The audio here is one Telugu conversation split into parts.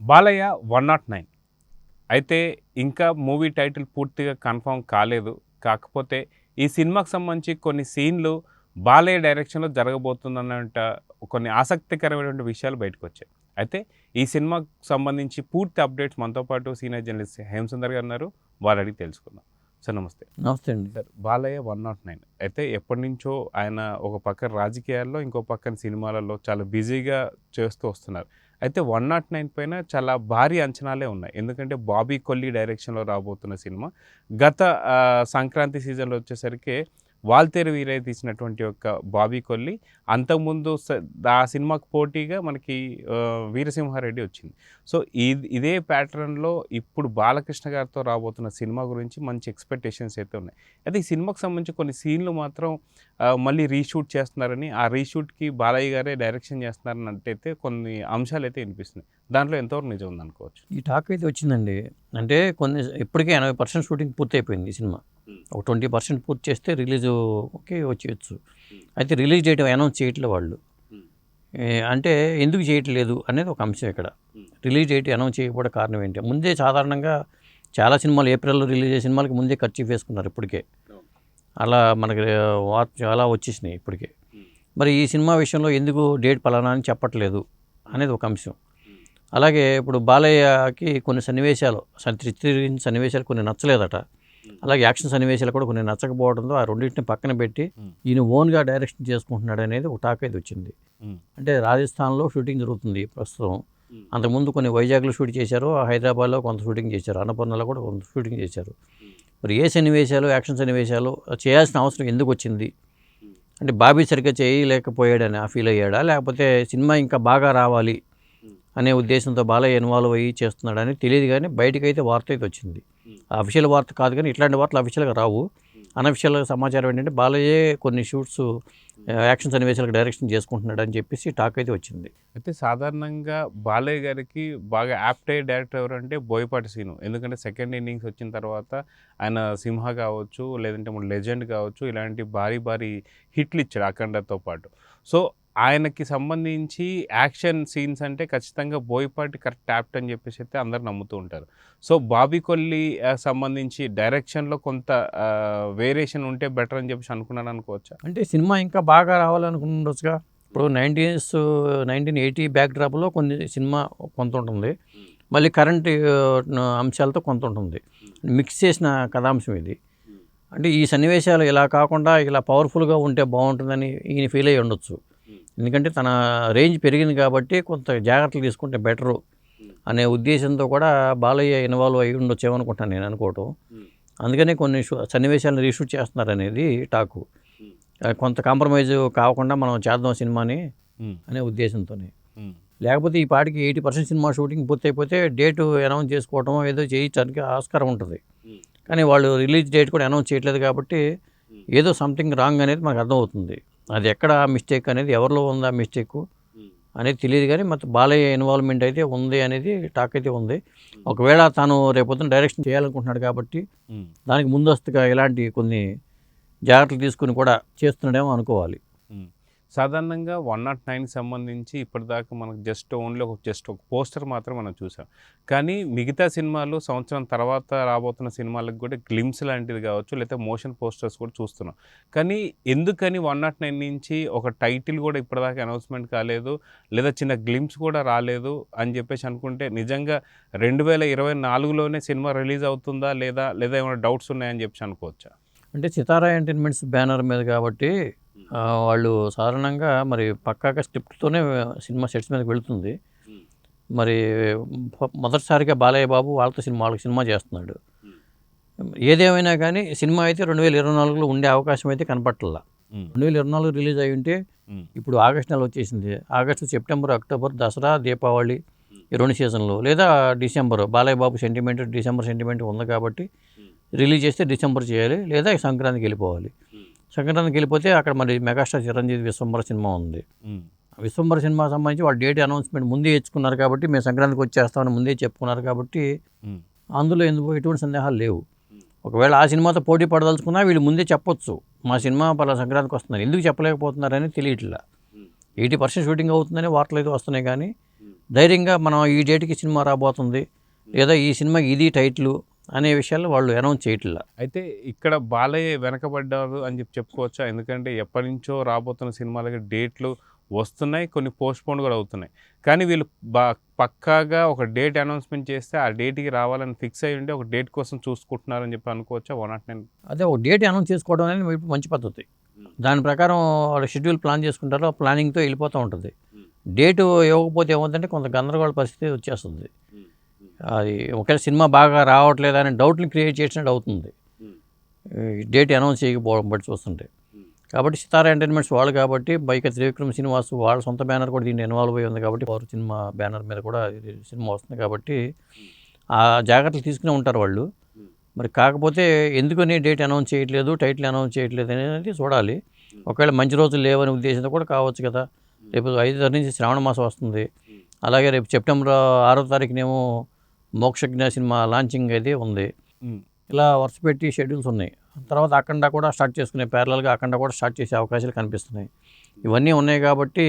బాలయ్య 109 అయితే ఇంకా మూవీ టైటిల్ పూర్తిగా కన్ఫర్మ్ కాలేదు. కాకపోతే ఈ సినిమాకి సంబంధించి కొన్ని సీన్‌లు బాలయ్య డైరెక్షన్‌లో జరగబోతుందనంట కొన్ని ఆసక్తికరమైనటువంటి విషయాలు బయటకొచ్చాయి. అయితే ఈ సినిమాకు సంబంధించి పూర్తి అప్డేట్స్ మనతో పాటు సీనియర్ జర్నలిస్ట్ హేమసుందర్ గారు ఉన్నారు. వారిని అడిగి తెలుసుకుందాం. సార్ నమస్తే. నమస్తే అండి. సార్ బాలయ్య 109 అయితే ఎప్పటినుంచో ఆయన ఒక పక్క రాజకీయాల్లో, ఇంకో పక్కన సినిమాలలో చాలా బిజీగా చేస్తూ వస్తున్నారు. అయితే 109 పైన చాలా భారీ అంచనాలే ఉన్నాయి. ఎందుకంటే బాబీ కొల్లి డైరెక్షన్‌లో రాబోతున్న సినిమా. గత సంక్రాంతి సీజన్‌లో వచ్చేసరికి 'వాల్తేరు వీరయ్య' తీసినటువంటి యొక్క బాబీ కొల్లి, అంతకుముందు ఆ సినిమాకు పోటీగా మనకి 'వీరసింహారెడ్డి' వచ్చింది. సో ఇదే ప్యాటర్న్‌లో ఇప్పుడు బాలకృష్ణ గారితో రాబోతున్న సినిమా గురించి మంచి ఎక్స్‌పెక్టేషన్స్ అయితే ఉన్నాయి. అయితే ఈ సినిమాకి సంబంధించి కొన్ని సీన్‌లు మాత్రం మళ్ళీ రీషూట్ చేస్తున్నారని, ఆ రీషూట్‌కి బాలయ్య గారే డైరెక్షన్ చేస్తున్నారన్నట్టయితే కొన్ని అంశాలైతే వినిపిస్తున్నాయి. దాంట్లో ఎంతవరకు నిజం ఉందనుకోవచ్చు? ఈ టాక్ అయితే వచ్చిందండి. అంటే ఇప్పటికే 80% షూటింగ్ పూర్తయిపోయింది ఈ సినిమా. ఒక 20% పూర్తి చేస్తే రిలీజుకి వచ్చేయచ్చు. అయితే రిలీజ్ డేట్ అనౌన్స్ చేయట్లేదు వాళ్ళు. అంటే ఎందుకు చేయట్లేదు అనేది ఒక అంశం ఇక్కడ. రిలీజ్ డేట్ అనౌన్స్ చేయకపోవడం కారణం ఏంటి? ముందే సాధారణంగా చాలా సినిమాలు ఏప్రిల్‌లో రిలీజ్ అయ్యే సినిమాలకి ముందే ఖర్చు వేసుకున్నారు ఇప్పటికే. అలా మనకి చాలా వచ్చేసినాయి ఇప్పటికే. మరి ఈ సినిమా విషయంలో ఎందుకు డేట్ పలానా అని చెప్పట్లేదు అనేది ఒక అంశం. అలాగే ఇప్పుడు బాలయ్యకి కొన్ని సన్నివేశాలు చిత్రీకరించిన సన్నివేశాలు కొన్ని నచ్చలేదట. అలాగే యాక్షన్ సన్నివేశాలు కూడా కొన్ని నచ్చకపోవడంతో ఆ రెండింటిని పక్కన పెట్టి ఈయన ఓన్గా డైరెక్షన్ చేసుకుంటున్నాడు అనేది ఒక టాక్ అయితే వచ్చింది. అంటే రాజస్థాన్లో షూటింగ్ జరుగుతుంది ప్రస్తుతం. అంతకుముందు కొన్ని వైజాగ్లో షూట్ చేశారు, హైదరాబాద్లో కొంత షూటింగ్ చేశారు, అన్నపూర్ణలో కూడా కొంత షూటింగ్ చేశారు. మరి ఏ సన్నివేశాలు, యాక్షన్ సన్నివేశాలు చేయాల్సిన అవసరం ఎందుకు వచ్చింది? అంటే బాబీ సరిగ్గా చేయలేకపోయాడని ఫీల్ అయ్యాడా, లేకపోతే సినిమా ఇంకా బాగా రావాలి అనే ఉద్దేశంతో బాలయ్య ఇన్వాల్వ్ అయ్యి చేస్తున్నాడని తెలియదు. కానీ బయటకైతే వార్త అయితే వచ్చింది. అఫీషియల్ వార్త కాదు, కానీ ఇట్లాంటి వార్తలు అఫీషియల్గా రావు. అనఫిషియల్ సమాచారం ఏంటంటే బాలయ్యే కొన్ని షూట్స్ యాక్షన్ సన్నివేశాలకు డైరెక్షన్ చేసుకుంటున్నాడు అని చెప్పేసి టాక్ అయితే వచ్చింది. అయితే సాధారణంగా బాలయ్య గారికి బాగా యాప్ట్ అయ్యే డైరెక్టర్ ఎవరంటే బోయపాటి శ్రీను. ఎందుకంటే సెకండ్ ఇన్నింగ్స్ వచ్చిన తర్వాత ఆయన 'సింహ' కావచ్చు, లేదంటే మన 'లెజెండ్' కావచ్చు, ఇలాంటి భారీ భారీ హిట్లు ఇచ్చాడు 'అఖండ'తో పాటు. సో ఆయనకి సంబంధించి యాక్షన్ సీన్స్ అంటే ఖచ్చితంగా బోయపాటి కరెక్ట్ యాప్ట్ అని చెప్పేసి అయితే అందరు నమ్ముతూ ఉంటారు. సో బాబీ కొల్లి సంబంధించి డైరెక్షన్‌లో కొంత వేరియేషన్ ఉంటే బెటర్ అని చెప్పేసి అనుకున్నాను అనుకోవచ్చా? అంటే సినిమా ఇంకా బాగా రావాలనుకుండొచ్చుగా. ఇప్పుడు 1980 బ్యాక్ డ్రాప్లో కొన్ని సినిమా కొంత ఉంటుంది, మళ్ళీ కరెంట్ అంశాలతో కొంత ఉంటుంది, మిక్స్ చేసిన కథాంశం ఇది. అంటే ఈ సన్నివేశాలు ఇలా కాకుండా ఇలా పవర్ఫుల్గా ఉంటే బాగుంటుందని ఈయన ఫీల్ అయ్యి ఉండొచ్చు. ఎందుకంటే తన రేంజ్ పెరిగింది కాబట్టి కొంత జాగ్రత్తలు తీసుకుంటే బెటరు అనే ఉద్దేశంతో కూడా బాలయ్య ఇన్వాల్వ్ అయ్యి ఉండొచ్చేమనుకుంటాను నేను అనుకోవటం. అందుకనే కొన్ని సన్నివేశాలను రీషూట్ చేస్తున్నారనేది టాకు. కొంత కాంప్రమైజ్ కాకుండా మనం చేద్దాం సినిమాని అనే ఉద్దేశంతోనే. లేకపోతే ఈ పాటికి 80% సినిమా షూటింగ్ పూర్తయిపోతే డేటు అనౌన్స్ చేసుకోవటం ఏదో చేయించడానికి ఆస్కారం ఉంటుంది. కానీ వాళ్ళు రిలీజ్ డేట్ కూడా అనౌన్స్ చేయట్లేదు కాబట్టి ఏదో సంథింగ్ రాంగ్ అనేది మనకు అర్థమవుతుంది. అది ఎక్కడ మిస్టేక్ అనేది, ఎవరిలో ఉందా మిస్టేక్ అనేది తెలియదు. కానీ మొత్తం బాలయ్య ఇన్వాల్వ్మెంట్ అయితే ఉంది అనేది టాక్ అయితే ఉంది. ఒకవేళ తాను రేపొద్దున డైరెక్షన్ చేయాలనుకుంటున్నాడు కాబట్టి దానికి ముందస్తుగా ఇలాంటి కొన్ని జాగ్రత్తలు తీసుకుని కూడా చేస్తున్నాడేమో అనుకోవాలి. సాధారణంగా 109కి సంబంధించి ఇప్పటిదాకా మనకు జస్ట్ ఒక పోస్టర్ మాత్రం మనం చూసాం. కానీ మిగతా సినిమాలు సంవత్సరం తర్వాత రాబోతున్న సినిమాలకు కూడా గ్లిమ్స్ లాంటిది కావచ్చు, లేకపోతే మోషన్ పోస్టర్స్ కూడా చూస్తున్నాం. కానీ ఎందుకని 109 నుంచి ఒక టైటిల్ కూడా ఇప్పటిదాకా అనౌన్స్మెంట్ కాలేదు, లేదా చిన్న గ్లిమ్స్ కూడా రాలేదు అని చెప్పేసి అనుకుంటే నిజంగా 2024లోనే సినిమా రిలీజ్ అవుతుందా లేదా ఏమైనా డౌట్స్ ఉన్నాయని చెప్పేసి అనుకోవచ్చా? అంటే సితారా ఎంటర్టైన్మెంట్స్ బ్యానర్ మీద కాబట్టి వాళ్ళు సాధారణంగా మరి పక్కాగా స్క్రిప్ట్తోనే సినిమా సెట్స్ మీదకి వెళుతుంది. మరి మొదటిసారిగా బాలయ్య బాబు వాళ్ళకి సినిమా చేస్తున్నాడు. ఏదేమైనా కానీ సినిమా అయితే 2024లో ఉండే అవకాశం అయితే కనపట్లా. 2024 రిలీజ్ అయి ఉంటే ఇప్పుడు ఆగస్టు నెల వచ్చేసింది. August, September, October, Dasara, Deepavali ఈ 2 సీజన్లు, లేదా December. Balayya Babu sentiment December sentiment ఉంది కాబట్టి రిలీజ్ చేస్తే డిసెంబర్ చేయాలి, లేదా సంక్రాంతికి వెళ్ళిపోవాలి. సంక్రాంతికి వెళ్ళిపోతే అక్కడ మరి మెగాస్టార్ చిరంజీవి విశ్వంబర సినిమా ఉంది. విశ్వంబర సినిమా సంబంధించి వాళ్ళు డేట్ అనౌన్స్మెంట్ ముందే ఇచ్చుకున్నారు కాబట్టి మేము సంక్రాంతికి వచ్చేస్తామని ముందే చెప్పుకున్నారు కాబట్టి అందులో ఎటువంటి సందేహాలు లేవు. ఒకవేళ ఆ సినిమాతో పోటీ పడదలుచుకున్నా వీళ్ళు ముందే చెప్పొచ్చు, మా సినిమా పలా సంక్రాంతికి వస్తున్నారు. ఎందుకు చెప్పలేకపోతున్నారని తెలియట్లా. 80% షూటింగ్ అవుతుందని వార్తలు అయితే వస్తున్నాయి, కానీ ధైర్యంగా మనం ఈ డేట్కి సినిమా రాబోతుంది లేదా ఈ సినిమా ఇది టైటిల్ అనే విషయాలు వాళ్ళు అనౌన్స్ చేయట్లా. అయితే ఇక్కడ బాలయ్య వెనకబడ్డారు అని చెప్పుకోవచ్చా? ఎందుకంటే ఎప్పటి నుంచో రాబోతున్న సినిమాలకి డేట్లు వస్తున్నాయి. కొన్ని పోస్ట్‌పోన్ కూడా అవుతున్నాయి. కానీ వీళ్ళు బా పక్కాగా ఒక డేట్ అనౌన్స్‌మెంట్ చేస్తే ఆ డేట్‌కి రావాలని ఫిక్స్ అయ్యి ఉండి ఒక డేట్ కోసం చూసుకుంటున్నారని చెప్పి అనుకోవచ్చా 109? అదే ఒక డేట్ అనౌన్స్ చేసుకోవడం అనేది ఇప్పుడు మంచి పద్ధతి. దాని ప్రకారం వాళ్ళు షెడ్యూల్ ప్లాన్ చేసుకుంటారు. ఆ ప్లానింగ్‌తో వెళ్ళిపోతూ ఉంటుంది. డేటు ఇవ్వకపోతే ఏమవుతుందంటే కొంత గందరగోళ పరిస్థితి వచ్చేస్తుంది. అది ఒకవేళ సినిమా బాగా రావట్లేదు అనే డౌట్‌ని క్రియేట్ చేసినట్టు అవుతుంది. ఈ డేట్ అనౌన్స్ చేయకపోవడం బట్టి చూస్తుంటే. కాబట్టి సితారా ఎంటర్టైన్మెంట్స్ వాళ్ళు కాబట్టి బైక త్రివిక్రమ్ శ్రీనివాస్ వాళ్ళ సొంత బ్యానర్ కూడా దీంట్లో ఇన్వాల్వ్ అయ్యి ఉంది కాబట్టి పవర్ సినిమా బ్యానర్ మీద కూడా ఇది సినిమా వస్తుంది కాబట్టి ఆ జాగ్రత్తలు తీసుకునే ఉంటారు వాళ్ళు. మరి కాకపోతే ఎందుకని డేట్ అనౌన్స్ చేయట్లేదు, టైటిల్ అనౌన్స్ చేయట్లేదు అనేది చూడాలి. ఒకవేళ మంచి రోజులు లేవనే ఉద్దేశంతో కూడా కావచ్చు కదా. రేపు 5వ తారీఖు నుంచి శ్రావణ మాసం వస్తుంది. అలాగే రేపు సెప్టెంబర్ 6వ తారీఖునేమో మోక్షజ్ఞ సినిమా లాంచింగ్ అయితే ఉంది. హ్మ్. ఇలా వరుస పెట్టి షెడ్యూల్స్ ఉన్నాయి. తర్వాత అఖండ కూడా స్టార్ట్ చేసుకునే ప్యారలల్గా అఖండ కూడా స్టార్ట్ చేసే అవకాశాలు కనిపిస్తున్నాయి. ఇవన్నీ ఉన్నాయి కాబట్టి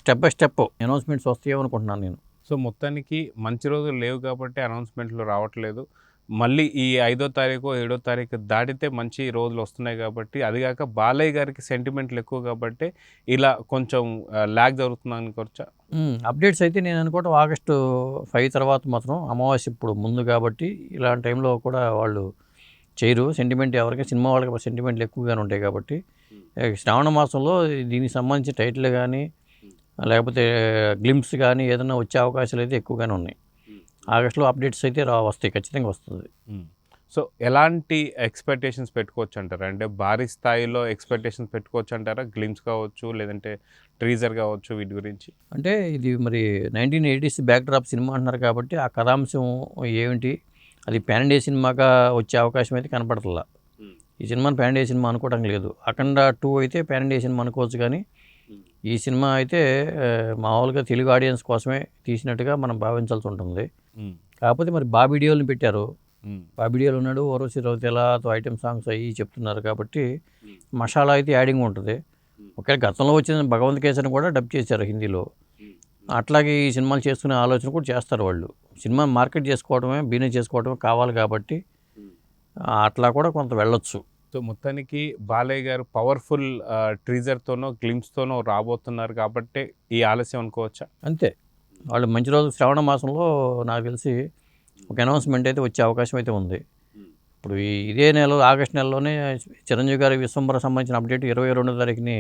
స్టెప్ బై స్టెప్ అనౌన్స్మెంట్స్ వస్తాయేమో అనుకుంటున్నాను నేను. సో మొత్తానికి మంచి రోజులు లేవు కాబట్టి అనౌన్స్‌మెంట్లు రావట్లేదు. మళ్ళీ ఈ 5వ తారీఖో, 7వ తారీఖు దాటితే మంచి రోజులు వస్తున్నాయి కాబట్టి, అది గాక బాలయ్య గారికి సెంటిమెంట్లు ఎక్కువ కాబట్టి ఇలా కొంచెం ల్యాగ్ జరుగుతుంది అనుకోవచ్చా? అప్డేట్స్ అయితే నేను అనుకోవటం ఆగస్టు 5 తర్వాత మాత్రం అమావాస్య ఇప్పుడు ముందు కాబట్టి ఇలాంటి టైంలో కూడా వాళ్ళు చేయరు. సెంటిమెంట్ ఎవరికి సినిమా వాళ్ళకి సెంటిమెంట్లు ఎక్కువగానే ఉంటాయి కాబట్టి శ్రావణ మాసంలో దీనికి సంబంధించి టైటిల్ కానీ లేకపోతే గ్లింప్స్ కానీ ఏదైనా వచ్చే అవకాశాలు అయితే ఎక్కువగానే ఉన్నాయి. ఆగస్టులో అప్డేట్స్ అయితే వస్తాయి, ఖచ్చితంగా వస్తుంది. సో ఎలాంటి ఎక్స్‌పెక్టేషన్స్ పెట్టుకోవచ్చు అంటారా? అంటే భారీ స్థాయిలో ఎక్స్‌పెక్టేషన్స్ పెట్టుకోవచ్చు అంటారా? గ్లింప్స్ కావచ్చు, లేదంటే టీజర్ కావచ్చు వీటి గురించి? అంటే ఇది మరి 1980s బ్యాక్‌డ్రాప్ సినిమా అంటున్నారు కాబట్టి ఆ కథాంశం ఏమిటి, అది పాన్ ఇండియా సినిమాగా వచ్చే అవకాశం అయితే కనపడట్లా. ఈ సినిమాని పాన్ ఇండియా సినిమా అనుకోవడం లేదు. అఖండ 2 అయితే పాన్ ఇండియా సినిమా అనుకోవచ్చు కానీ ఈ సినిమా అయితే మామూలుగా తెలుగు ఆడియన్స్ కోసమే తీసినట్టుగా మనం భావించాల్సి ఉంటుంది. కాకపోతే మరి బాబీ డియోల్ని పెట్టారు. బాబీ డియోల్ ఉన్నాడు, ఓర్వశి రౌతేలాతో ఐటెం సాంగ్స్ అవి చెప్తున్నారు కాబట్టి మసాలా అయితే యాడింగ్ ఉంటుంది. ఒకవేళ గతంలో వచ్చిన భగవంత్ కేసరిని కూడా డబ్ చేశారు హిందీలో. అట్లాగే ఈ సినిమాలు చేసుకునే ఆలోచన కూడా చేస్తారు వాళ్ళు. సినిమా మార్కెట్ చేసుకోవడమే, బిజినెస్ చేసుకోవడమే కావాలి కాబట్టి అట్లా కూడా కొంత వెళ్ళొచ్చు. సో మొత్తానికి బాలయ్య గారు పవర్ఫుల్ టీజర్‌తోనో, గ్లింప్స్‌తోనో రాబోతున్నారు కాబట్టే ఈ ఆలస్యం అనుకోవచ్చా? అంతే. వాళ్ళు మంచి రోజు శ్రావణ మాసంలో నాకు తెలిసి ఒక అనౌన్స్మెంట్ అయితే వచ్చే అవకాశం అయితే ఉంది. ఇప్పుడు ఇదే నెలలో ఆగస్టు నెలలోనే చిరంజీవి గారి విశ్వంబర సంబంధించిన అప్డేట్ 22వ తారీఖుని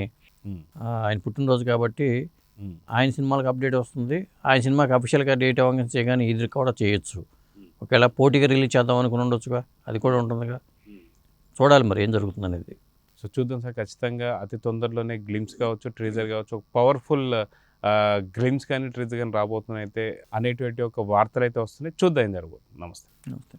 ఆయన పుట్టినరోజు కాబట్టి ఆయన సినిమాలకు అప్డేట్ వస్తుంది. ఆయన సినిమాకి అఫీషియల్గా డేట్ అవ్వగానే చేయగానే ఇది కూడా చేయొచ్చు. ఒకవేళ పోటీగా రిలీజ్ చేద్దాం అనుకుని ఉండొచ్చుగా, అది కూడా ఉంటుందిగా. చూడాలి మరి ఏం జరుగుతుందనేది. సో చూద్దాం సార్, ఖచ్చితంగా అతి తొందరలోనే గ్లింప్స్ కావచ్చు, టీజర్ కావచ్చు, ఒక పవర్ఫుల్ గ్లింప్స్ కానీ, టీజర్ కానీ రాబోతున్నాయి అయితే అనేటువంటి ఒక వార్తలు అయితే వస్తున్నాయి. చూద్దాం ఏం జరగబోతుంది. నమస్తే. నమస్తే.